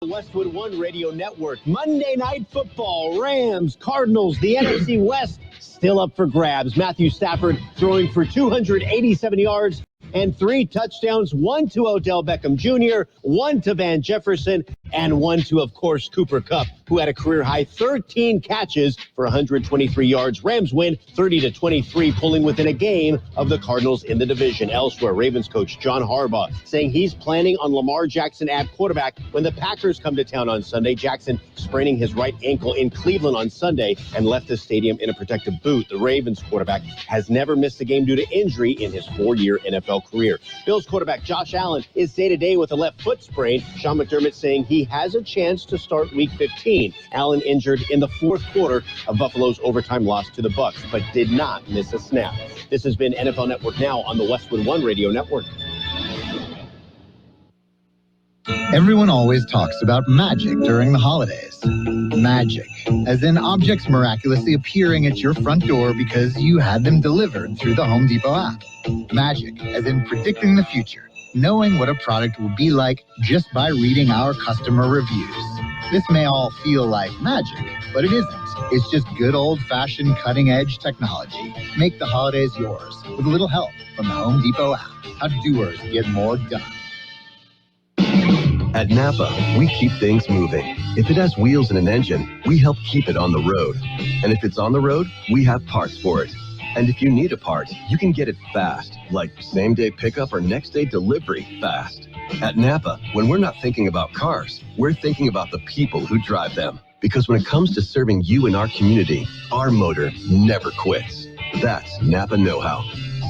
Westwood One Radio Network. Monday Night Football, Rams, Cardinals, the NFC West still up for grabs. Matthew Stafford throwing for 287 yards and 3 touchdowns, 1 to Odell Beckham Jr., 1 to Van Jefferson, and 1 to, of course, Cooper Kupp, who had a career-high 13 catches for 123 yards. Rams win 30-23, pulling within a game of the Cardinals in the division. Elsewhere, Ravens coach John Harbaugh saying he's planning on Lamar Jackson at quarterback when the Packers come to town on Sunday. Jackson spraining his right ankle in Cleveland on Sunday and left the stadium in a protective boot. The Ravens quarterback has never missed a game due to injury in his 4-year NFL career. Bills quarterback Josh Allen is day-to-day with a left foot sprain. Sean McDermott saying he has a chance to start Week 15. Allen injured in the fourth quarter of Buffalo's overtime loss to the Bucs, but did not miss a snap. This has been NFL Network Now on the Westwood One Radio Network. Everyone always talks about magic during the holidays. Magic, as in objects miraculously appearing at your front door because you had them delivered through the Home Depot app. Magic, as in predicting the future, knowing what a product will be like just by reading our customer reviews. This may all feel like magic, but it isn't. It's just good old-fashioned cutting-edge technology. Make the holidays yours with a little help from the Home Depot app. How doers get more done. At Napa, we keep things moving. If it has wheels and an engine, we help keep it on the road. And if it's on the road, we have parts for it. And if you need a part, you can get it fast, like same-day pickup or next-day delivery fast. At Napa, when we're not thinking about cars, we're thinking about the people who drive them. Because when it comes to serving you and our community, our motor never quits. That's Napa know-how.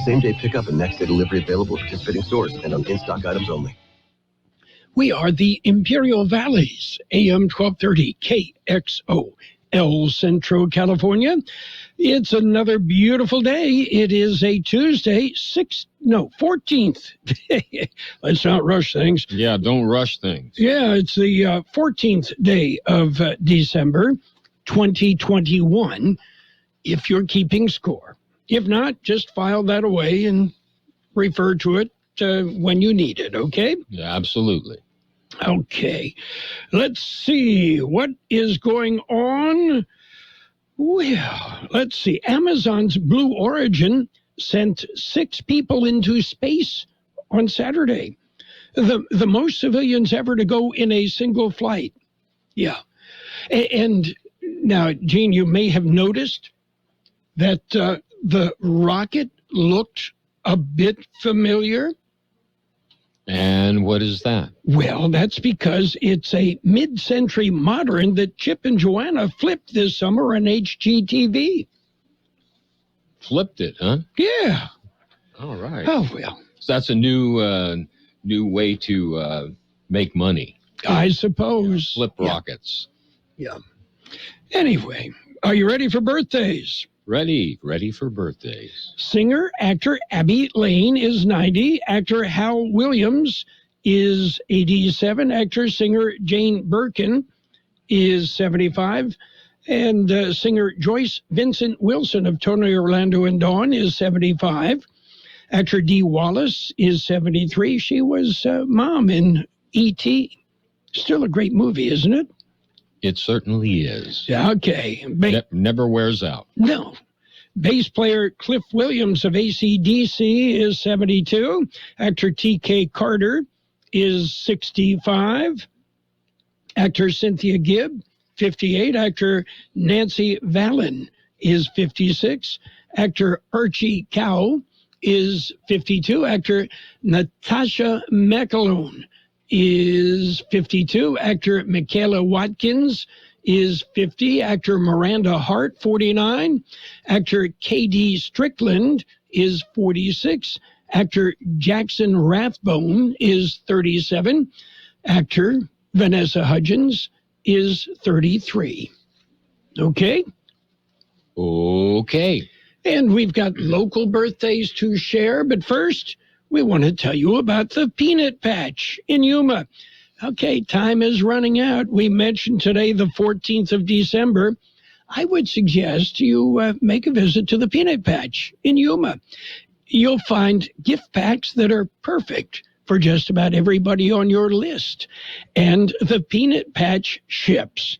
Same-day pickup and next-day delivery available at participating stores and on in-stock items only. We are the Imperial Valleys, AM 1230 KXO, El Centro, California. It's another beautiful day. It is a Tuesday, 14th. Let's not rush things. Yeah, don't rush things. Yeah, it's the 14th day of December 2021, if you're keeping score. If not, just file that away and refer to it when you need it, okay? Yeah, absolutely. Okay, let's see what is going on. Well, let's see. Amazon's Blue Origin sent 6 people into space on Saturday. The most civilians ever to go in a single flight. Yeah. And now, Gene, you may have noticed that the rocket looked a bit familiar. And what is that? Well, that's because it's a mid-century modern that Chip and Joanna flipped this summer on HGTV. Flipped it, huh? Yeah. All right. Oh, well. So that's a new way to make money. I suppose. Flip rockets. Yeah. Anyway, are you ready for birthdays? Ready for birthdays. Singer, actor Abby Lane is 90. Actor Hal Williams is 87. Actor, singer Jane Birkin is 75. And singer Joyce Vincent Wilson of Tony Orlando and Dawn is 75. Actor Dee Wallace is 73. She was Mom in E.T. Still a great movie, isn't it? It certainly is. Okay. Never wears out. No. Bass player Cliff Williams of AC/DC is 72. Actor T.K. Carter is 65. Actor Cynthia Gibb, 58. Actor Nancy Vallon is 56. Actor Archie Cow is 52. Actor Natasha McAloon is 52. Actor Michaela Watkins is 50. Actor Miranda Hart, 49. Actor K.D. Strickland is 46. Actor Jackson Rathbone is 37. Actor Vanessa Hudgens is 33. Okay? Okay. And we've got local birthdays to share, but first, we want to tell you about the Peanut Patch in Yuma. Okay, time is running out. We mentioned today the 14th of December. I would suggest you make a visit to the Peanut Patch in Yuma. You'll find gift packs that are perfect for just about everybody on your list. And the Peanut Patch ships.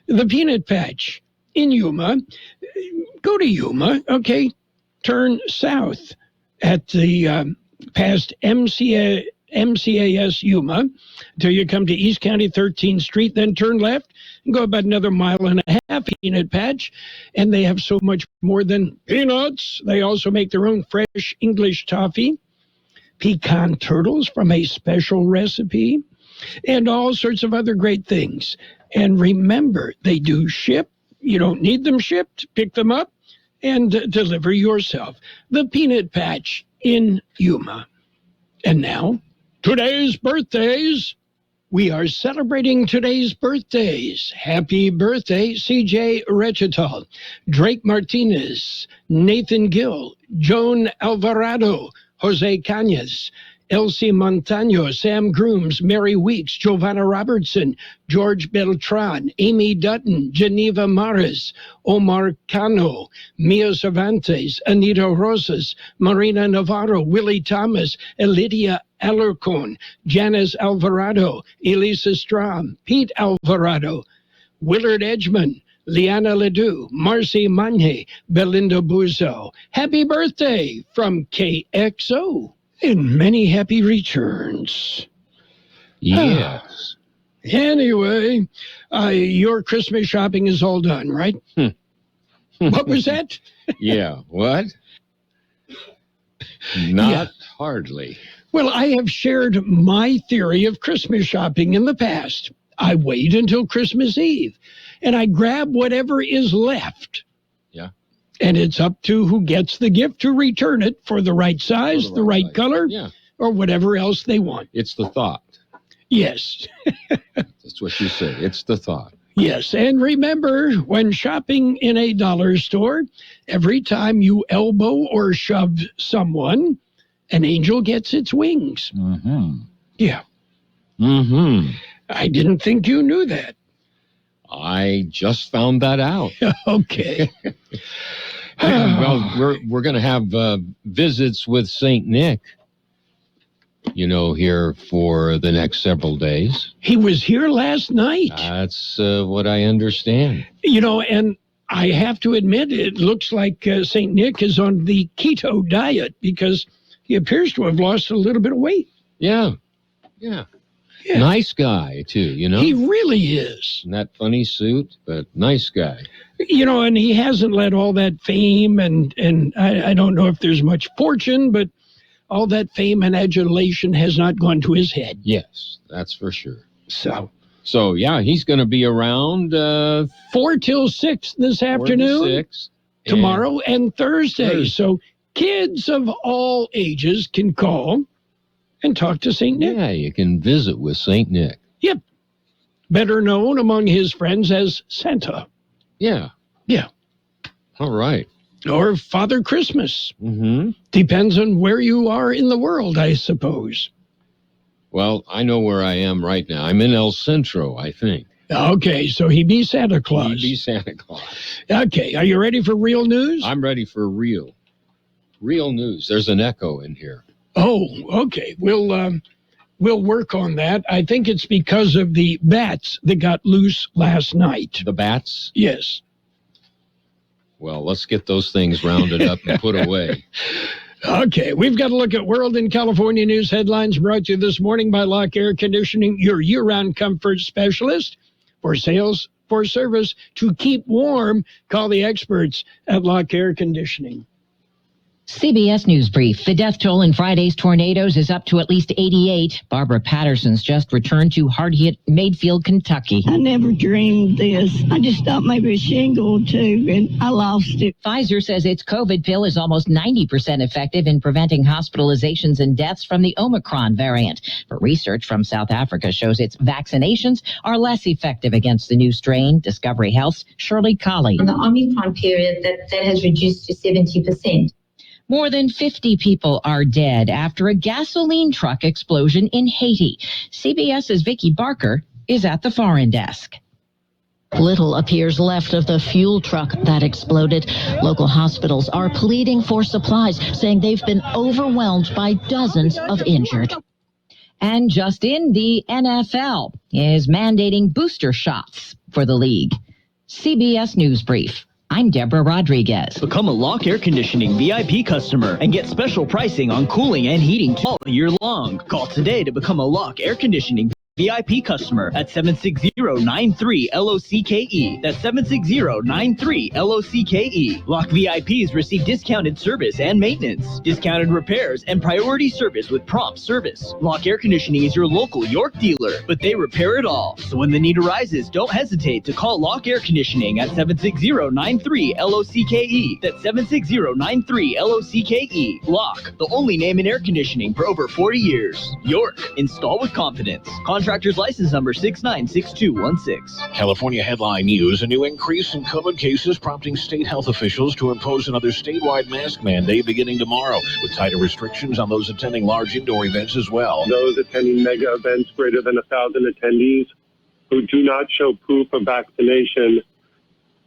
The Peanut Patch in Yuma. Go to Yuma, okay? Turn south at the past MCAS Yuma until you come to East County 13th Street, then turn left and go about another mile and a half, Peanut Patch. And they have so much more than peanuts. They also make their own fresh English toffee, pecan turtles from a special recipe, and all sorts of other great things. And remember, they do ship. You don't need them shipped. Pick them up and deliver yourself. The Peanut Patch in Yuma. And now, today's birthdays. We are celebrating today's birthdays. Happy birthday, C.J. Rechital, Drake Martinez, Nathan Gill, Joan Alvarado, Jose Cañas, Elsie Montano, Sam Grooms, Mary Weeks, Giovanna Robertson, George Beltran, Amy Dutton, Geneva Maris, Omar Cano, Mia Cervantes, Anita Rosas, Marina Navarro, Willie Thomas, Elidia Alarcon, Janice Alvarado, Elisa Strom, Pete Alvarado, Willard Edgman, Liana Ledoux, Marcy Manye, Belinda Buzo. Happy birthday from KXO. And many happy returns. Yes. Anyway, your Christmas shopping is all done, right? What was that? Yeah, what? Not hardly. Well, I have shared my theory of Christmas shopping in the past. I wait until Christmas Eve, and I grab whatever is left. Yeah. And it's up to who gets the gift to return it for the right size, the right color, or whatever else they want. It's the thought. Yes. That's what you say. It's the thought. Yes, and remember, when shopping in a dollar store, every time you elbow or shove someone, an angel gets its wings. Mm-hmm. Yeah. Mm-hmm. I didn't think you knew that. I just found that out. Okay. Well, we're going to have visits with St. Nick, here for the next several days. He was here last night. That's what I understand. And I have to admit, it looks like St. Nick is on the keto diet because he appears to have lost a little bit of weight. Yeah. Nice guy, too, He really is. In that funny suit, but nice guy. And he hasn't let all that fame and I don't know if there's much fortune, but all that fame and adulation has not gone to his head. Yes, that's for sure. So yeah, he's going to be around 4 till 6 this afternoon, 4 to 6, tomorrow and Thursday. So kids of all ages can call and talk to St. Nick. Yeah, you can visit with St. Nick. Yep. Better known among his friends as Santa. Yeah. All right. Or Father Christmas. Mm-hmm. Depends on where you are in the world, I suppose. Well, I know where I am right now. I'm in El Centro, I think. Okay, so he be Santa Claus. He be Santa Claus. Okay, are you ready for real news? I'm ready for real news. There's an echo in here. Oh, okay. We'll work on that. I think it's because of the bats that got loose last night. The bats? Yes. Well, let's get those things rounded up and put away. Okay, we've got to look at World and California news headlines brought to you this morning by Lock Air Conditioning, your year-round comfort specialist. For sales, for service, to keep warm, call the experts at Lock Air Conditioning. CBS News Brief. The death toll in Friday's tornadoes is up to at least 88. Barbara Patterson's just returned to hard-hit Mayfield, Kentucky. I never dreamed this. I just thought maybe a shingle or two, and I lost it. Pfizer says its COVID pill is almost 90% effective in preventing hospitalizations and deaths from the Omicron variant. But research from South Africa shows its vaccinations are less effective against the new strain. Discovery Health's Shirley Colley. In the Omicron period, that has reduced to 70%. More than 50 people are dead after a gasoline truck explosion in Haiti. CBS's Vicki Barker is at the foreign desk. Little appears left of the fuel truck that exploded. Local hospitals are pleading for supplies, saying they've been overwhelmed by dozens of injured. And just in, the NFL is mandating booster shots for the league. CBS News Brief. I'm Deborah Rodriguez. Become a Lock Air Conditioning VIP customer and get special pricing on cooling and heating all year long. Call today to become a Lock Air Conditioning VIP customer at 760-93-LOCKE. That's 760-93-LOCKE. Lock VIPs receive discounted service and maintenance, discounted repairs, and priority service with prompt service. Lock Air Conditioning is your local York dealer, but they repair it all. So when the need arises, don't hesitate to call Lock Air Conditioning at 760-93-LOCKE. That's 760-93-LOCKE. Lock, the only name in air conditioning for over 40 years. York, install with confidence. Contractor's license number 696216. California headline news: a new increase in COVID cases prompting state health officials to impose another statewide mask mandate beginning tomorrow, with tighter restrictions on those attending large indoor events as well. Those attending mega events greater than 1,000 attendees who do not show proof of vaccination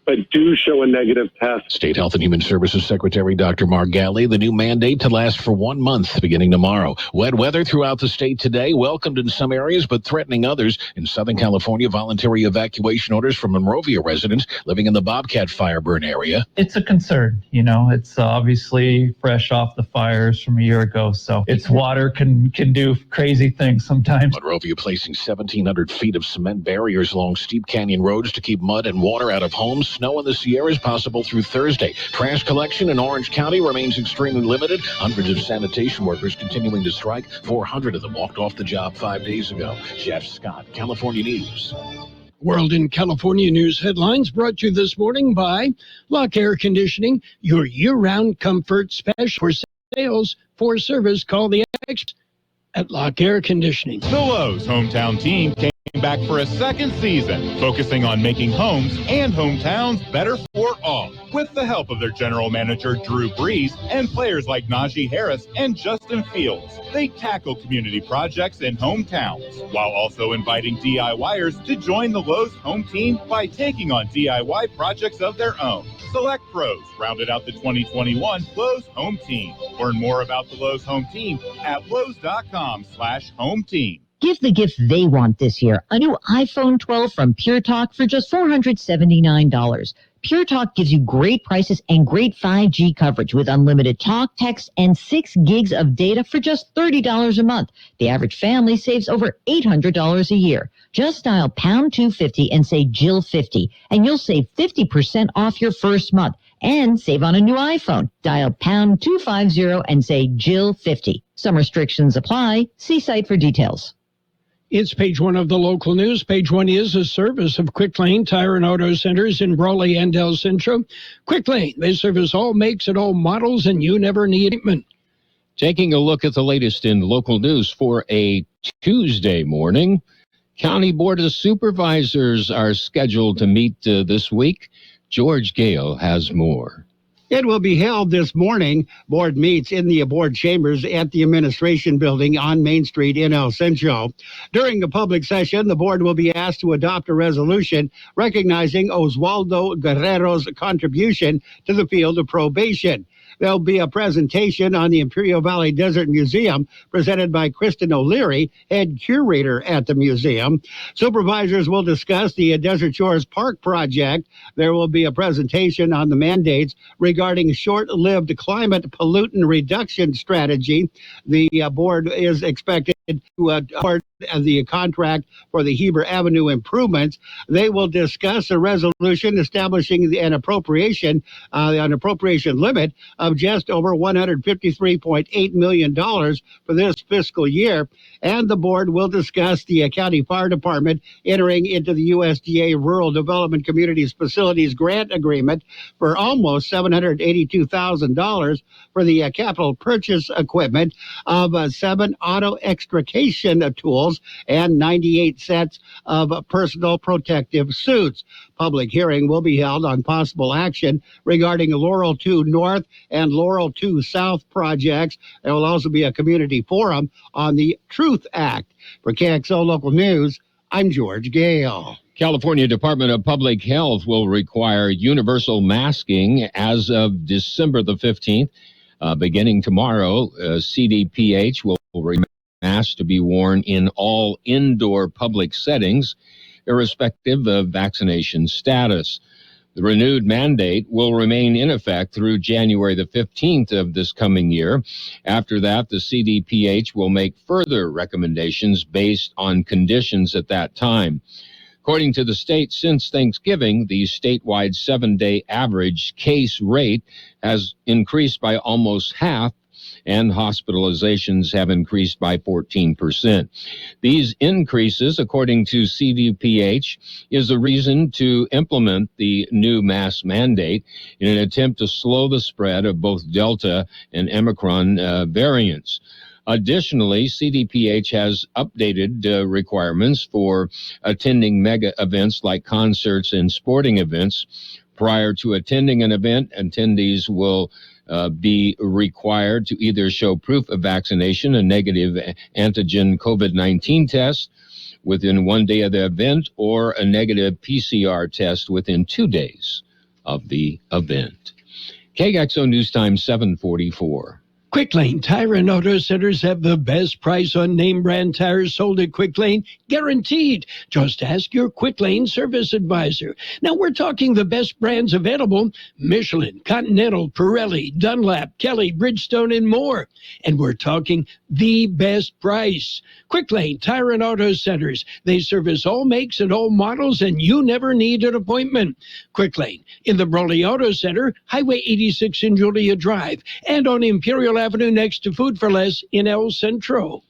but do show a negative test. State Health and Human Services Secretary Dr. Margali, the new mandate to last for 1 month beginning tomorrow. Wet weather throughout the state today, welcomed in some areas but threatening others. In Southern California, voluntary evacuation orders for Monrovia residents living in the Bobcat fire burn area. It's a concern, it's obviously fresh off the fires from a year ago, so its water can do crazy things sometimes. Monrovia placing 1,700 feet of cement barriers along steep canyon roads to keep mud and water out of homes. Snow in the Sierras possible through Thursday. Trash collection in Orange County remains extremely limited. Hundreds of sanitation workers continuing to strike. 400 of them walked off the job 5 days ago. Jeff Scott, California News. World in California News headlines brought to you this morning by Lock Air Conditioning, your year-round comfort special. For sales, for service, call the experts at Lock Air Conditioning. The Lowe's hometown team came back for a second season, focusing on making homes and hometowns better for all. With the help of their general manager, Drew Brees, and players like Najee Harris and Justin Fields, they tackle community projects in hometowns, while also inviting DIYers to join the Lowe's home team by taking on DIY projects of their own. Select pros rounded out the 2021 Lowe's Home Team. Learn more about the Lowe's Home Team at lowes.com/home team. Give the gift they want this year. A new iPhone 12 from Pure Talk for just $479. Pure Talk gives you great prices and great 5G coverage with unlimited talk, text, and 6 gigs of data for just $30 a month. The average family saves over $800 a year. Just dial pound 250 and say Jill 50, and you'll save 50% off your first month and save on a new iPhone. Dial pound 250 and say Jill 50. Some restrictions apply. See site for details. It's page one of the local news. Page one is a service of Quick Lane Tire and Auto Centers in Brawley and El Centro. Quick Lane, they service all makes and all models, and you never need treatment. Taking a look at the latest in local news for a Tuesday morning. County Board of Supervisors are scheduled to meet this week. George Gale has more. It will be held this morning. Board meets in the board chambers at the administration building on Main Street in El Centro. During the public session, the board will be asked to adopt a resolution recognizing Oswaldo Guerrero's contribution to the field of probation. There'll be a presentation on the Imperial Valley Desert Museum presented by Kristen O'Leary, head curator at the museum. Supervisors will discuss the Desert Shores Park project. There will be a presentation on the mandates regarding short-lived climate pollutant reduction strategy. The board is expected to award the contract for the Heber Avenue improvements. They will discuss a resolution establishing an appropriation limit of just over $153.8 million for this fiscal year. And the board will discuss the county fire department entering into the USDA Rural Development Communities Facilities grant agreement for almost $782,000 for the capital purchase equipment of 7 auto extrication tools and 98 sets of personal protective suits. Public hearing will be held on possible action regarding Laurel 2 North and Laurel 2 South projects. There will also be a community forum on the Truth Act. For Kxo Local News, I'm George Gale. California Department of Public Health will require universal masking as of December the 15th. Beginning tomorrow, CDPH will require mask to be worn in all indoor public settings, irrespective of vaccination status. The renewed mandate will remain in effect through January the 15th of this coming year. After that, the CDPH will make further recommendations based on conditions at that time. According to the state, since Thanksgiving, the statewide 7-day average case rate has increased by almost half, and hospitalizations have increased by 14%. These increases, according to CDPH, is a reason to implement the new mask mandate in an attempt to slow the spread of both Delta and Omicron variants. Additionally, CDPH has updated requirements for attending mega events like concerts and sporting events. Prior to attending an event, attendees will be required to either show proof of vaccination, a negative antigen COVID-19 test within 1 day of the event, or a negative PCR test within 2 days of the event. KXO News Time 7:44. Quick Lane Tire and Auto Centers have the best price on name brand tires sold at Quick Lane, guaranteed. Just ask your Quick Lane service advisor. Now we're talking the best brands available: Michelin, Continental, Pirelli, Dunlap, Kelly, Bridgestone, and more. And we're talking the best price. Quick Lane Tire and Auto Centers. They service all makes and all models, and you never need an appointment. Quick Lane in the Brawley Auto Center, Highway 86 in Julia Drive, and on Imperial Avenue next to Food for Less in El Centro.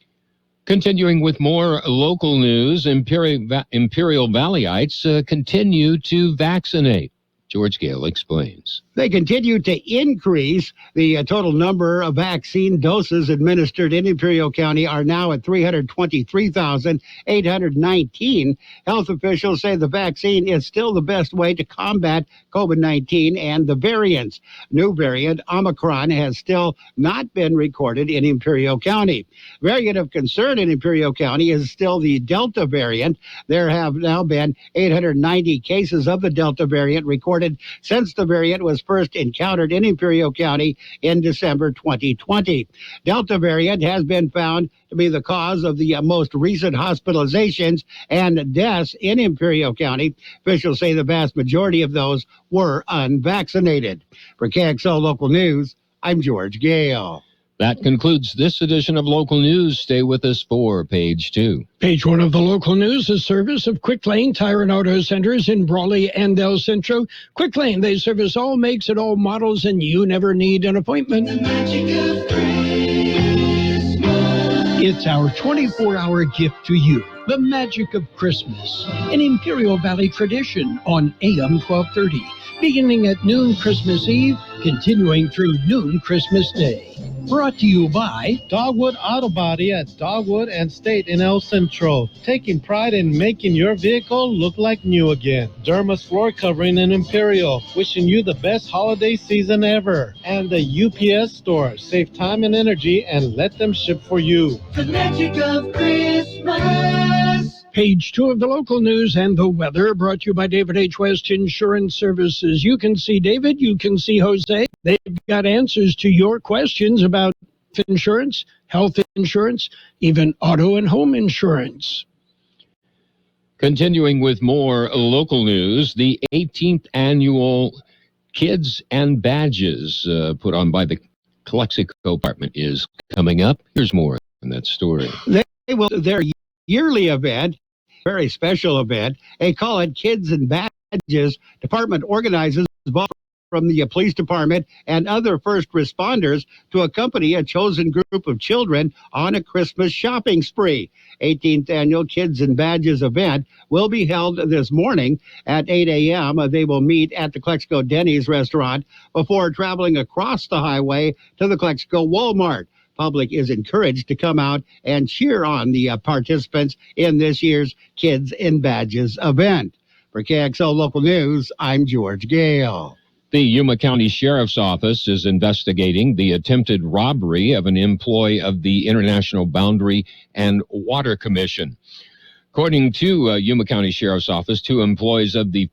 Continuing with more local news, Imperial Valleyites continue to vaccinate. George Gale explains. They continue to increase. The total number of vaccine doses administered in Imperial County are now at 323,819. Health officials say the vaccine is still the best way to combat COVID-19 and the variants. New variant Omicron has still not been recorded in Imperial County. Variant of concern in Imperial County is still the Delta variant. There have now been 890 cases of the Delta variant recorded since the variant was first encountered in Imperial County in December 2020. Delta variant has been found to be the cause of the most recent hospitalizations and deaths in Imperial County. Officials say the vast majority of those were unvaccinated. For KXO Local News, I'm George Gale. That concludes this edition of Local News. Stay with us for Page 2. Page 1 of the local news is service of Quick Lane Tire and Auto Centers in Brawley and El Centro. Quick Lane, they service all makes and all models, and you never need an appointment. The magic of Christmas. It's our 24-hour gift to you. The magic of Christmas, an Imperial Valley tradition on AM 1230. Beginning at noon Christmas Eve, continuing through noon Christmas Day. Brought to you by Dogwood Auto Body at Dogwood and State in El Centro. Taking pride in making your vehicle look like new again. Derma's Floor Covering in Imperial. Wishing you the best holiday season ever. And the UPS Store. Save time and energy and let them ship for you. The magic of Christmas. Page 2 of the local news and the weather, brought to you by David H. West Insurance Services. You can see David, you can see Jose. They've got answers to your questions about insurance, health insurance, even auto and home insurance. Continuing with more local news, the 18th annual Kids and Badges put on by the Kxo Department is coming up. Here's more on that story. Their yearly event, very special event. They call it Kids and Badges. Department organizes from the police department and other first responders to accompany a chosen group of children on a Christmas shopping spree. 18th annual Kids and Badges event will be held this morning at 8 a.m. They will meet at the Kxo Denny's restaurant before traveling across the highway to the Kxo Walmart. Public is encouraged to come out and cheer on the participants in this year's Kids and Badges event. For KXO Local News, I'm George Gale. The Yuma County Sheriff's Office is investigating the attempted robbery of an employee of the International Boundary and Water Commission. According to Yuma County Sheriff's Office, 2 employees of the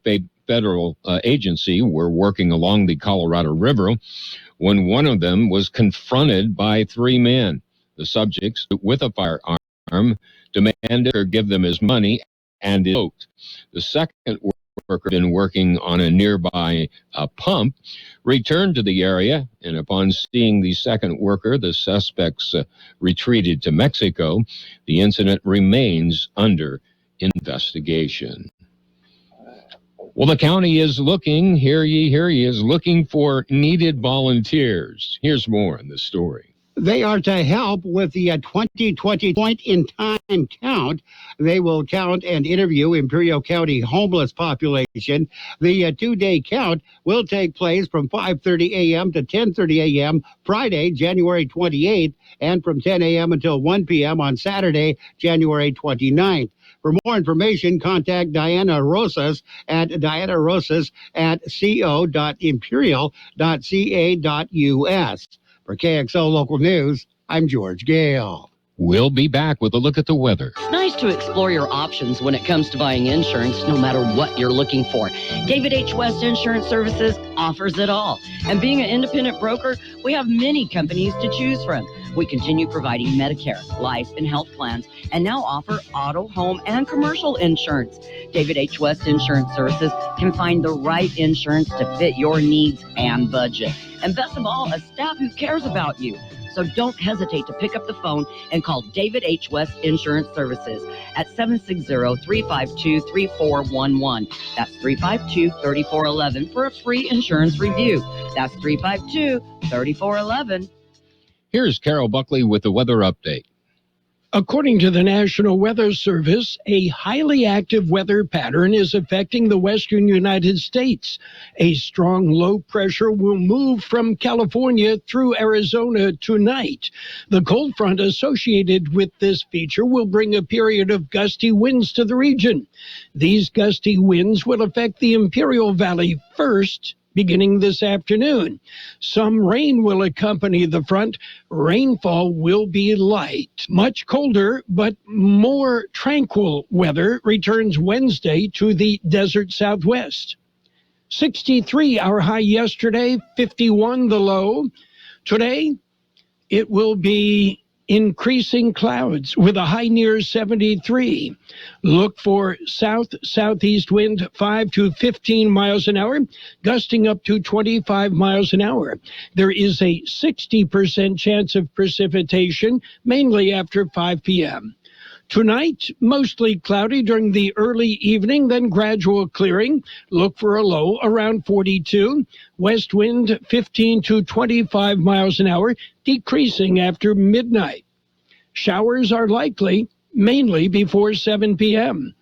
federal agency were working along the Colorado River when one of them was confronted by 3 men. The subjects with a firearm demanded or give them his money and is vote. The second worker, been working on a nearby pump, returned to the area, and upon seeing the second worker, the suspects retreated to Mexico. The incident remains under investigation. Well, the county is looking, hear ye, is looking for needed volunteers. Here's more on the story. They are to help with the 2020 point-in-time count. They will count and interview Imperial County homeless population. The two-day count will take place from 5:30 a.m. to 10:30 a.m. Friday, January 28th, and from 10 a.m. until 1 p.m. on Saturday, January 29th. For more information, contact Diana Rosas at co.imperial.ca.us. For KXO Local News, I'm George Gale. We'll be back with a look at the weather. It's nice to explore your options when it comes to buying insurance, no matter what you're looking for. David H. West Insurance Services offers it all. And being an independent broker, we have many companies to choose from. We continue providing Medicare, life, and health plans, and now offer auto, home, and commercial insurance. David H. West Insurance Services can find the right insurance to fit your needs and budget. And best of all, a staff who cares about you. So don't hesitate to pick up the phone and call David H. West Insurance Services at 760-352-3411. That's 352-3411 for a free insurance review. That's 352-3411. Here's Carroll Buckley with the weather update. According to the National Weather Service, a highly active weather pattern is affecting the western United States. A strong low pressure will move from California through Arizona tonight. The cold front associated with this feature will bring a period of gusty winds to the region. These gusty winds will affect the Imperial Valley first, beginning this afternoon. Some rain will accompany the front. Rainfall will be light. Much colder but more tranquil weather returns Wednesday to the desert Southwest. 63 our high yesterday, 51 the low. Today, it will be increasing clouds with a high near 73. Look for south-southeast wind 5 to 15 miles an hour, gusting up to 25 miles an hour. There is a 60% chance of precipitation, mainly after 5 p.m. Tonight, mostly cloudy during the early evening, then gradual clearing. Look for a low around 42. West wind 15 to 25 miles an hour, decreasing after midnight. Showers are likely, mainly before 7 p.m.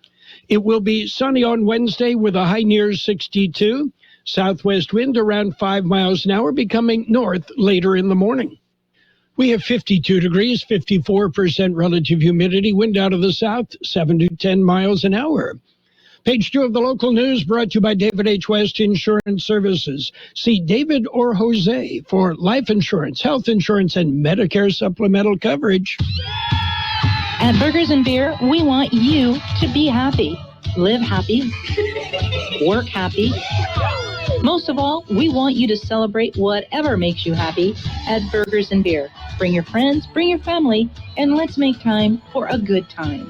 It will be sunny on Wednesday with a high near 62. Southwest wind around 5 miles an hour, becoming north later in the morning. We have 52 degrees, 54% relative humidity, wind out of the south, 7 to 10 miles an hour. Page 2 of the local news brought to you by David H. West Insurance Services. See David or Jose for life insurance, health insurance, and Medicare supplemental coverage. At Burgers and Beer, we want you to be happy, live happy, work happy. Most of all, we want you to celebrate whatever makes you happy at Burgers and Beer. Bring your friends, bring your family, and let's make time for a good time.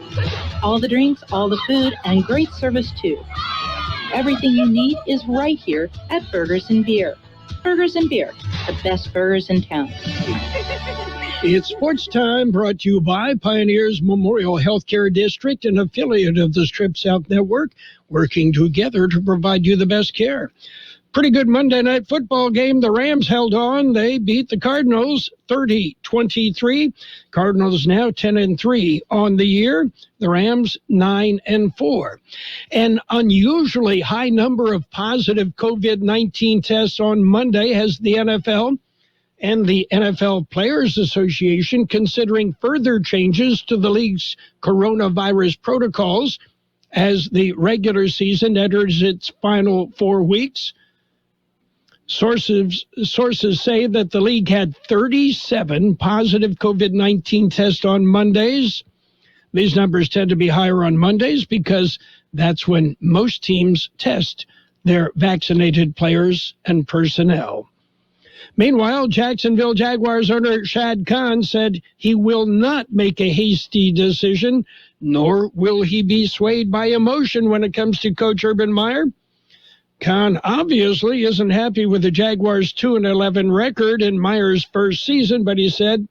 All the drinks, all the food, and great service too. Everything you need is right here at Burgers and Beer. Burgers and Beer, the best burgers in town. It's sports time, brought to you by Pioneers Memorial Healthcare District, an affiliate of the Strip South Network, working together to provide you the best care. Pretty good Monday night football game. The Rams held on. They beat the Cardinals 30-23. Cardinals now 10-3 on the year. The Rams 9-4. An unusually high number of positive COVID-19 tests on Monday has the NFL and the NFL Players Association considering further changes to the league's coronavirus protocols as the regular season enters its final 4 weeks. Sources say that the league had 37 positive COVID-19 tests on Mondays. These numbers tend to be higher on Mondays because that's when most teams test their vaccinated players and personnel. Meanwhile, Jacksonville Jaguars owner Shad Khan said he will not make a hasty decision, nor will he be swayed by emotion when it comes to Coach Urban Meyer. Khan obviously isn't happy with the Jaguars' 2-11 record in Meyer's first season, but he said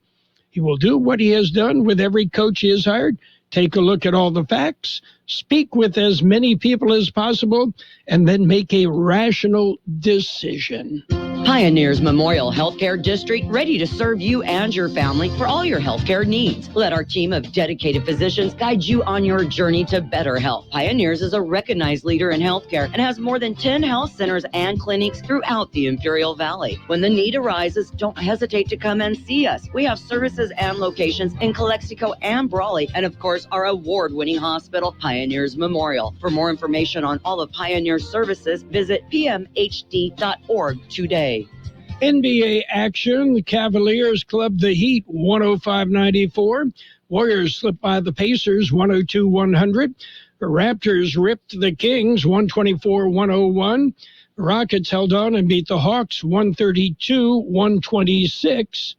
he will do what he has done with every coach he has hired, take a look at all the facts, speak with as many people as possible, and then make a rational decision. Pioneers Memorial Healthcare District, ready to serve you and your family for all your healthcare needs. Let our team of dedicated physicians guide you on your journey to better health. Pioneers is a recognized leader in healthcare and has more than 10 health centers and clinics throughout the Imperial Valley. When the need arises, don't hesitate to come and see us. We have services and locations in Calexico and Brawley, and of course, our award-winning hospital, Pioneers Memorial. For more information on all of Pioneer's services, visit pmhd.org today. NBA action. The Cavaliers clubbed the Heat 105-94. Warriors slipped by the Pacers 102-100. The Raptors ripped the Kings 124-101. The Rockets held on and beat the Hawks 132-126.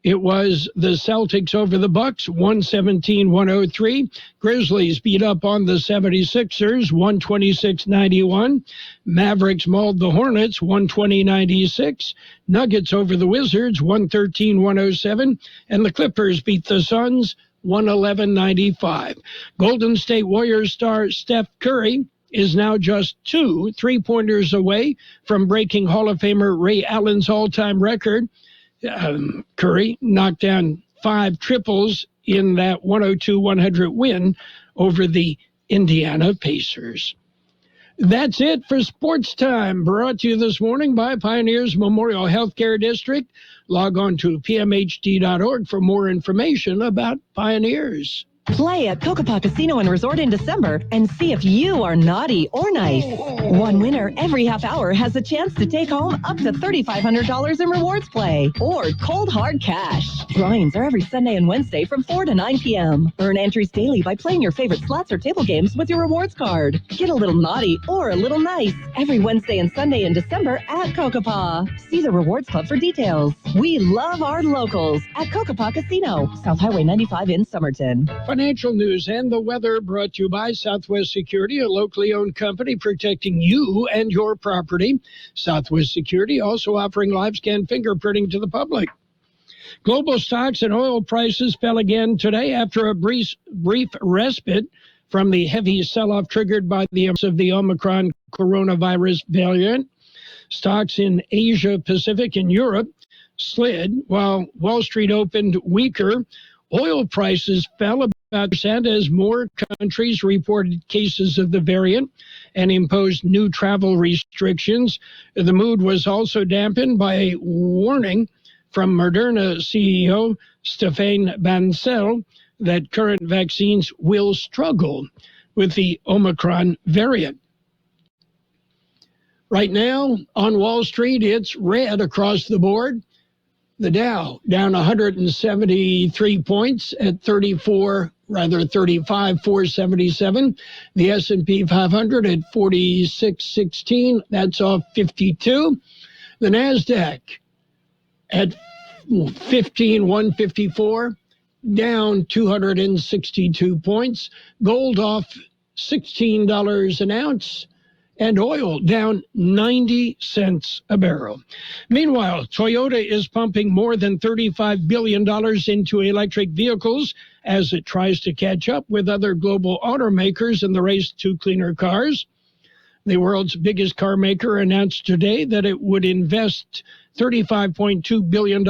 It was the Celtics over the Bucks, 117-103. Grizzlies beat up on the 76ers, 126-91. Mavericks mauled the Hornets, 120-96. Nuggets over the Wizards, 113-107. And the Clippers beat the Suns, 111-95. Golden State Warriors star Steph Curry is now just 2 3-pointers away from breaking Hall of Famer Ray Allen's all-time record. Curry knocked down 5 triples in that 102-100 win over the Indiana Pacers. That's it for Sports Time, brought to you this morning by Pioneers Memorial Healthcare District. Log on to pmhd.org for more information about Pioneers. Play at Kokopah Casino and Resort in December and see if you are naughty or nice. One winner every half hour has a chance to take home up to $3,500 in rewards play or cold hard cash. Drawings are every Sunday and Wednesday from 4 to 9 p.m. Earn entries daily by playing your favorite slots or table games with your rewards card. Get a little naughty or a little nice every Wednesday and Sunday in December at Kokopah. See the Rewards Club for details. We love our locals at Kokopah Casino, South Highway 95 in Somerton. Financial news and the weather brought to you by Southwest Security, a locally owned company protecting you and your property. Southwest Security also offering live scan fingerprinting to the public. Global stocks and oil prices fell again today after a brief respite from the heavy sell-off triggered by the of the Omicron coronavirus variant. Stocks in Asia, Pacific, and Europe slid while Wall Street opened weaker. Oil prices fell about % as more countries reported cases of the variant and imposed new travel restrictions. The mood was also dampened by a warning from Moderna CEO Stéphane Bancel that current vaccines will struggle with the Omicron variant. Right now on Wall Street, it's red across the board. The Dow down 173 points at 35,477. The S&P 500 at 4616. That's off 52. The NASDAQ at 15,154, down 262 points. Gold off $16 an ounce. And oil down 90 cents a barrel. Meanwhile, Toyota is pumping more than $35 billion into electric vehicles as it tries to catch up with other global automakers in the race to cleaner cars. The world's biggest car maker announced today that it would invest $35.2 billion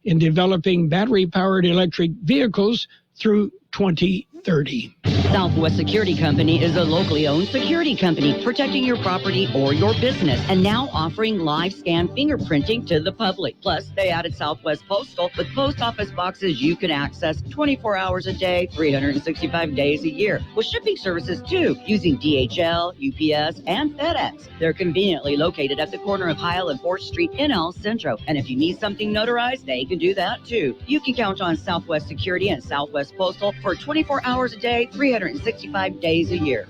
in developing battery-powered electric vehicles through 2030. Southwest Security Company is a locally owned security company protecting your property or your business and now offering live scan fingerprinting to the public. Plus, they added Southwest Postal with post office boxes you can access 24 hours a day, 365 days a year, with shipping services too, using DHL, UPS, and FedEx. They're conveniently located at the corner of Heil and 4th Street in El Centro. And if you need something notarized, they can do that too. You can count on Southwest Security and Southwest Postal for 24 hours a day, 365 days a year.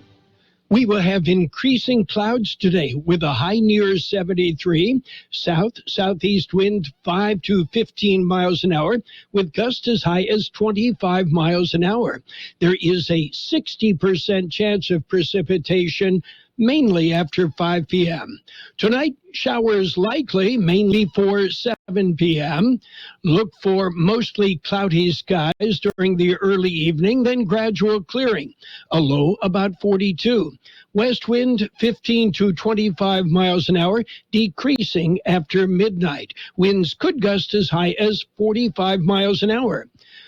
We will have increasing clouds today with a high near 73, southeast wind 5 to 15 miles an hour with gusts as high as 25 miles an hour. There is a 60% chance of precipitation mainly after 5 p.m. Tonight, showers likely, mainly for 7 p.m. Look for mostly cloudy skies during the early evening, then gradual clearing. A low about 42. West wind 15 to 25 miles an hour, decreasing after midnight. Winds could gust as high as 45 miles an hour.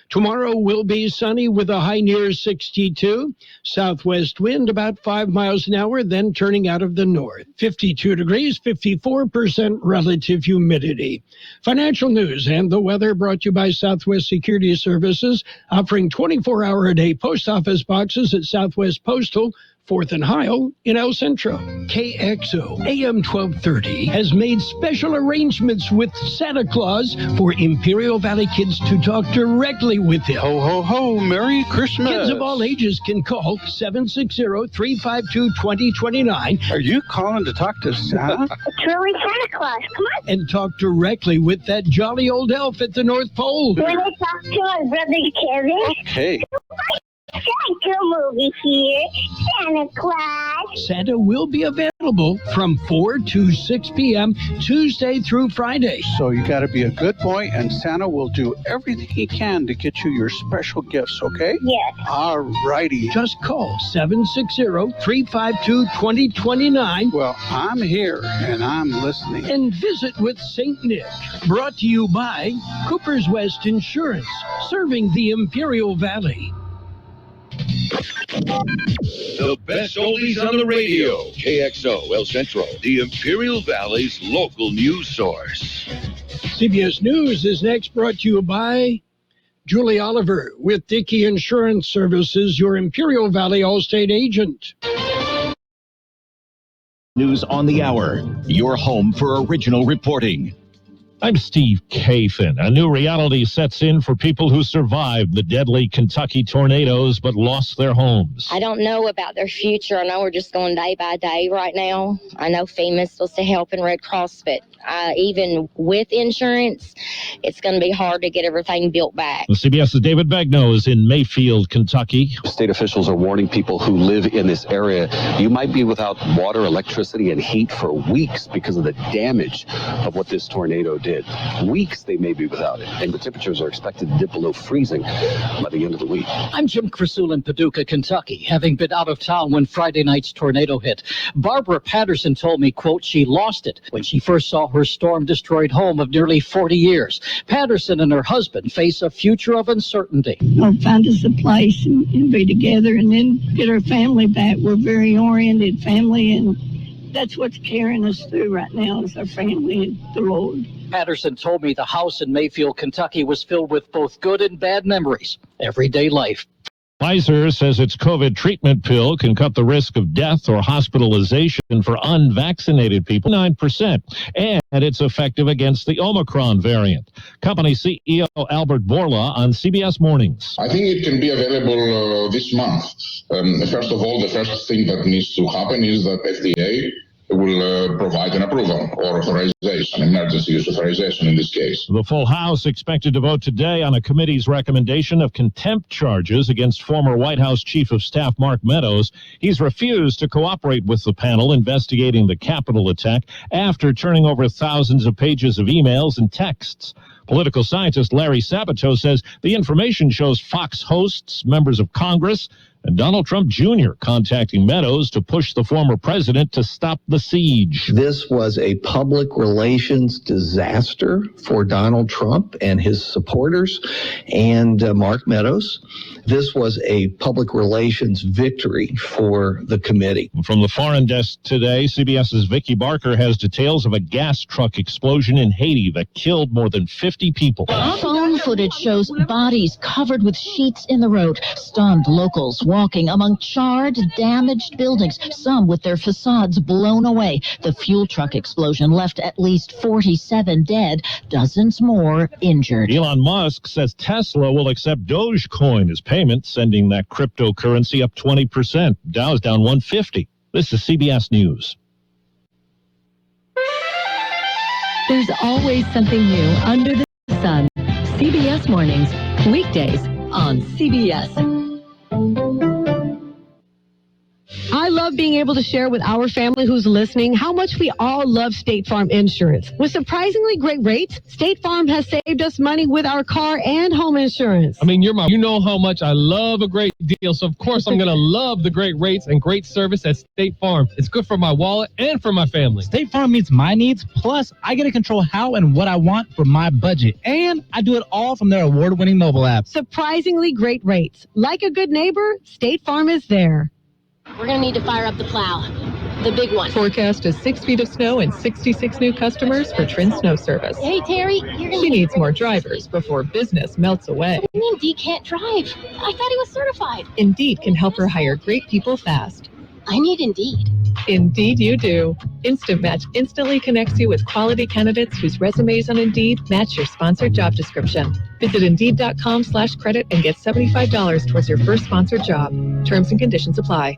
Tomorrow will be sunny with a high near 62. Southwest wind about 5 miles an hour, then turning out of the north. 52 degrees, 54% relative humidity. Financial news and the weather brought to you by Southwest Security Services, offering 24-hour-a-day post office boxes at Southwest Postal, 4th and Heil in El Centro. KXO AM 1230 has made special arrangements with Santa Claus for Imperial Valley kids to talk directly with him. Ho, ho, ho, Merry Christmas. Kids of all ages can call 760-352-2029. Are you calling to talk to Santa? It's really Santa Claus. Come on. And talk directly with that jolly old elf at the North Pole. You want to talk to my brother Kevin? Okay. Santa movie here, Santa Claus. Santa will be available from 4 to 6 p.m. Tuesday through Friday. So you got to be a good boy, and Santa will do everything he can to get you your special gifts, okay? Yes. All righty. Just call 760-352-2029. Well, I'm here, and I'm listening. And visit with St. Nick. Brought to you by Cooper's West Insurance, serving the Imperial Valley. The best oldies on the radio. KXO El Centro, the Imperial Valley's local news source. CBS News is next, brought to you by Julie Oliver with Dickey Insurance Services, your Imperial Valley Allstate agent. News on the hour, your home for original reporting. I'm Steve Kathan. A new reality sets in for people who survived the deadly Kentucky tornadoes but lost their homes. I don't know about their future. I know we're just going day by day right now. I know FEMA's supposed to help in Red Cross, but even with insurance, it's going to be hard to get everything built back. CBS's David Begnaud is in Mayfield, Kentucky. State officials are warning people who live in this area, you might be without water, electricity, and heat for weeks because of the damage of what this tornado did. Weeks they may be without it, and the temperatures are expected to dip below freezing by the end of the week. I'm Jim Krasul in Paducah, Kentucky, having been out of town when Friday night's tornado hit. Barbara Patterson told me, quote, she lost it when she first saw her storm-destroyed home of nearly 40 years. Patterson and her husband face a future of uncertainty. I'll find us a place and be together and then get our family back. We're a very oriented family, and that's what's carrying us through right now is our family and the Lord. Patterson told me the house in Mayfield, Kentucky was filled with both good and bad memories, everyday life. Pfizer says its COVID treatment pill can cut the risk of death or hospitalization for unvaccinated people 9%, and it's effective against the Omicron variant. Company CEO Albert Bourla on CBS Mornings. I think it can be available this month. First of all, the first thing that needs to happen is that FDA will provide an approval or authorization, emergency use authorization in this case. The full House expected to vote today on a committee's recommendation of contempt charges against former White House Chief of Staff Mark Meadows. He's refused to cooperate with the panel investigating the Capitol attack after turning over thousands of pages of emails and texts. Political scientist Larry Sabato says the information shows Fox hosts, members of Congress, and Donald Trump Jr. contacting Meadows to push the former president to stop the siege. This was a public relations disaster for Donald Trump and his supporters and Mark Meadows. This was a public relations victory for the committee. From the foreign desk today, CBS's Vicki Barker has details of a gas truck explosion in Haiti that killed more than 50 people. Phone footage shows bodies covered with sheets in the road, stunned locals walking among charred, damaged buildings, some with their facades blown away. The fuel truck explosion left at least 47 dead, dozens more injured. Elon Musk says Tesla will accept Dogecoin as payment, sending that cryptocurrency up 20%. Dow's down 150. This is CBS News. There's always something new under the sun. CBS Mornings, weekdays on CBS. I love being able to share with our family who's listening how much we all love State Farm insurance. With surprisingly great rates, State Farm has saved us money with our car and home insurance. I mean, you know how much I love a great deal, so of course I'm going to love the great rates and great service at State Farm. It's good for my wallet and for my family. State Farm meets my needs, plus I get to control how and what I want for my budget, and I do it all from their award-winning mobile app. Surprisingly great rates. Like a good neighbor, State Farm is there. We're going to need to fire up the plow. The big one. Forecast is 6 feet of snow and 66 new customers for Trin Snow Service. Hey, Terry, She needs more drivers before business melts away. What do you mean Dee can't drive? I thought he was certified. Indeed can help her hire great people fast. I need Indeed. Indeed you do. Instant Match instantly connects you with quality candidates whose resumes on Indeed match your sponsored job description. Visit Indeed.com/credit and get $75 towards your first sponsored job. Terms and conditions apply.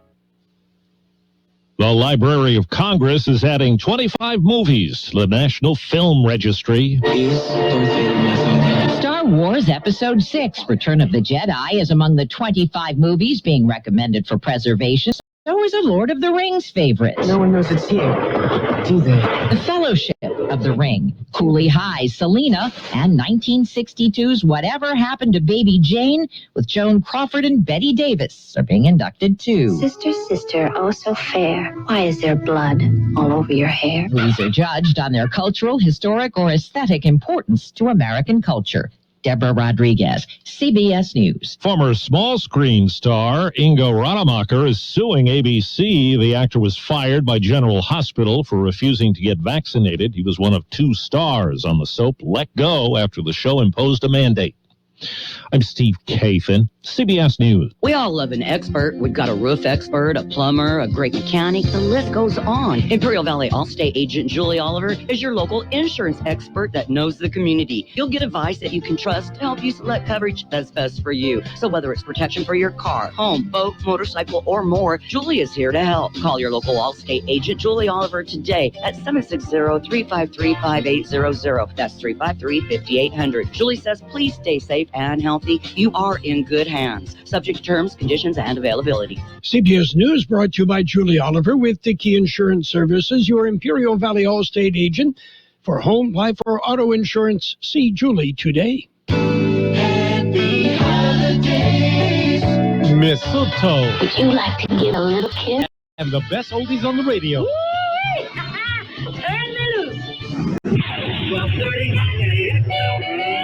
The Library of Congress is adding 25 movies to the National Film Registry. Star Wars Episode 6, Return of the Jedi, is among the 25 movies being recommended for preservation. So is a Lord of the Rings favorite. No one knows it's here, do they? The Fellowship of the Ring, Cooley High's Selena, and 1962's Whatever Happened to Baby Jane with Joan Crawford and Betty Davis are being inducted too. Sister, sister, oh so fair. Why is there blood all over your hair? These are judged on their cultural, historic, or aesthetic importance to American culture. Deborah Rodriguez, CBS News. Former small screen star Ingo Rademacher is suing ABC. The actor was fired by General Hospital for refusing to get vaccinated. He was one of 2 stars on the soap Let Go after the show imposed a mandate. I'm Steve Kathan, CBS News. We all love an expert. We've got a roof expert, a plumber, a great mechanic. The list goes on. Imperial Valley Allstate agent Julie Oliver is your local insurance expert that knows the community. You'll get advice that you can trust to help you select coverage that's best for you. So whether it's protection for your car, home, boat, motorcycle, or more, Julie is here to help. Call your local Allstate agent Julie Oliver today at 760-353-5800. That's 353-5800. Julie says, please stay safe and healthy. You are in good hands. Subject to terms, conditions, and availability. CBS News brought to you by Julie Oliver with Dickey Insurance Services, your Imperial Valley Allstate agent. For home, life, or auto insurance, see Julie today. Happy holidays. Mistletoe. Would you like to get a little kiss? And the best oldies on the radio. Turn me loose. 12:30.